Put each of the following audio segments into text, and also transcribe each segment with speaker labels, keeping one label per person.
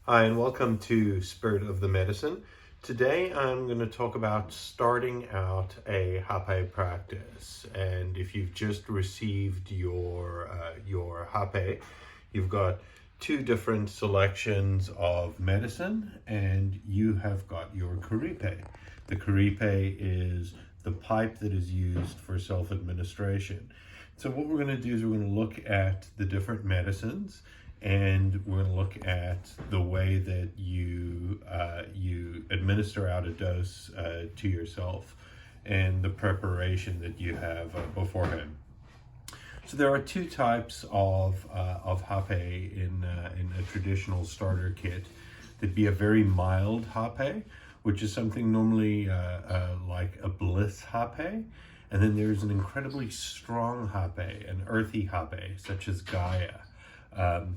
Speaker 1: Hi, and welcome to Spirit of the Medicine. Today I'm going to talk about starting out a Hapay practice. And if you've just received your Hapay, you've got two different selections of medicine, and you have got your Rapè. The Rapè is the pipe that is used for self-administration. So what we're going to do is we're going to look at the different medicines, and we're going to look at the way that you administer out a dose to yourself, and the preparation that you have beforehand. So there are two types of Hapay in a traditional starter kit. There'd be a very mild Hapay, which is something normally like a bliss Hapay. And then there's an incredibly strong Hapay, an earthy Hapay, such as Gaia.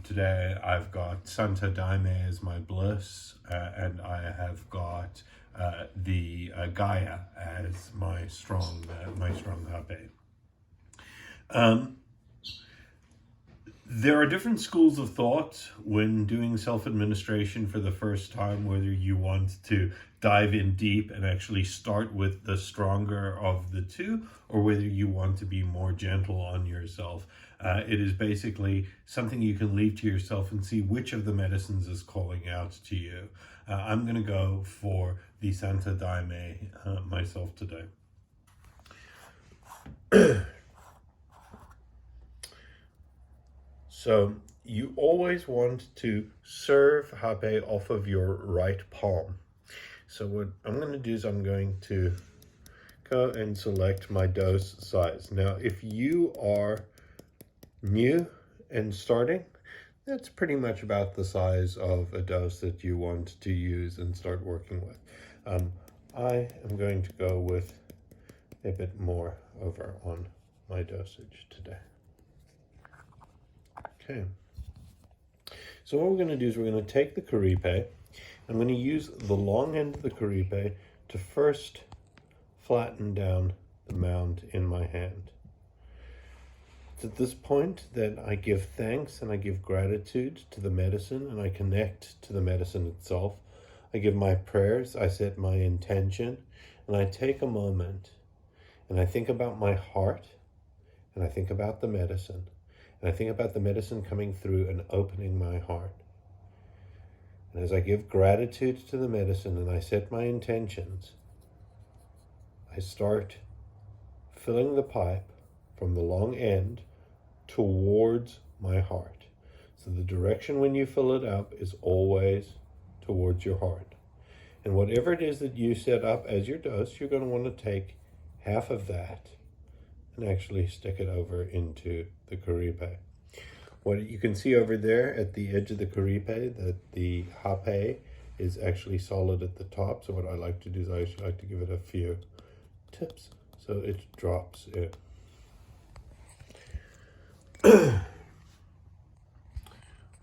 Speaker 1: Today I've got Santa Daime as my bliss, and I have got the Gaia as my strong Hapay. There are different schools of thought when doing self-administration for the first time, whether you want to dive in deep and actually start with the stronger of the two, or whether you want to be more gentle on yourself. It is basically something you can leave to yourself and see which of the medicines is calling out to you. I'm going to go for the Santa Daime myself today. So you always want to serve Hapay off of your right palm. So what I'm going to do is I'm going to go and select my dose size. Now, if you are new and starting, that's pretty much about the size of a dose that you want to use and start working with. I am going to go with a bit more over on my dosage today. Okay, so what we're going to do is we're going to take the Rapè. I'm going to use the long end of the Rapè to first flatten down the mound in my hand. It's at this point that I give thanks and I give gratitude to the medicine, and I connect to the medicine itself. I give my prayers, I set my intention, and I take a moment and I think about my heart, and I think about the medicine. And I think about the medicine coming through and opening my heart. And as I give gratitude to the medicine and I set my intentions, I start filling the pipe from the long end towards my heart. So the direction when you fill it up is always towards your heart. And whatever it is that you set up as your dose, you're going to want to take half of that and actually stick it over into the Rapè. What you can see over there at the edge of the Rapè, that the Hapay is actually solid at the top. So what I like to do is I actually like to give it a few tips so it drops in.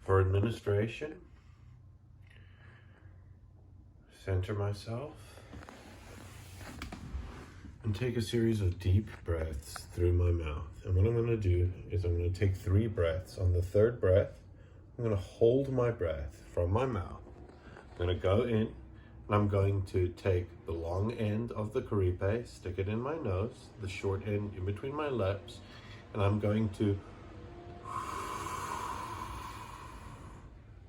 Speaker 1: For administration, center myself and take a series of deep breaths through my mouth. And what I'm going to do is I'm going to take 3 breaths. On the third breath, I'm going to hold my breath from my mouth. I'm going to go in, and I'm going to take the long end of the Rapè, stick it in my nose, the short end in between my lips, and I'm going to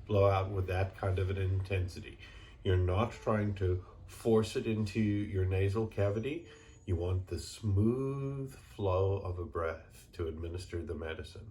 Speaker 1: blow out with that kind of an intensity. You're not trying to force it into your nasal cavity. You want the smooth flow of a breath to administer the medicine.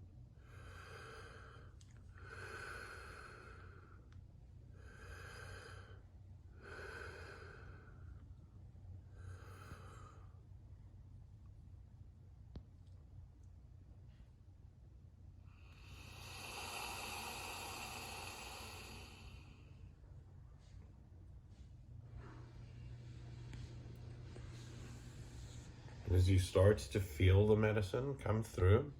Speaker 1: As you start to feel the medicine come through,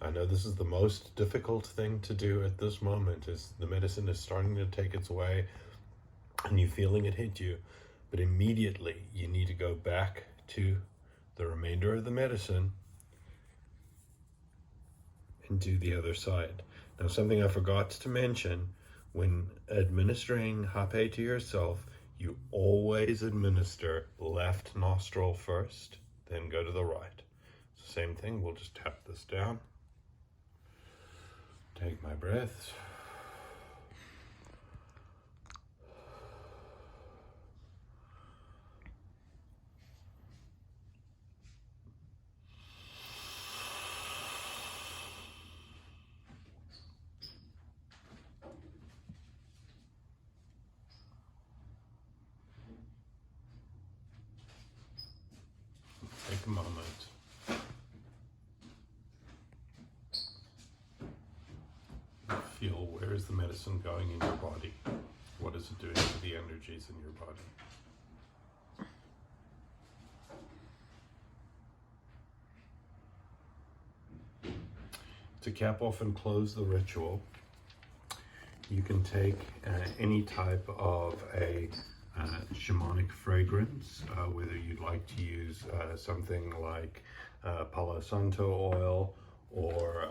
Speaker 1: I know this is the most difficult thing to do at this moment, is the medicine is starting to take its way and you feeling it hit you, but immediately you need to go back to the remainder of the medicine and do the other side. Now, something I forgot to mention when administering Hapay to yourself, you always administer left nostril first, then go to the right. It's the same thing. We'll just tap this down. Take my breaths. Take a moment. Feel, where is the medicine going in your body? What is it doing to the energies in your body? To cap off and close the ritual, you can take any type of a shamanic fragrance, whether you'd like to use something like Palo Santo oil or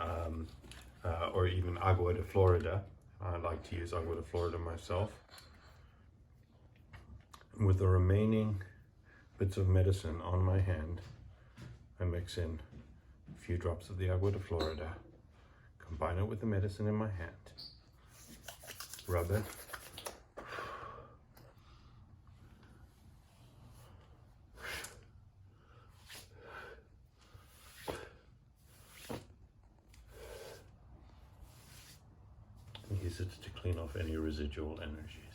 Speaker 1: even Agua de Florida. I like to use Agua de Florida myself. With the remaining bits of medicine on my hand, I mix in a few drops of the Agua de Florida, combine it with the medicine in my hand, rub it, use it to clean off any residual energies.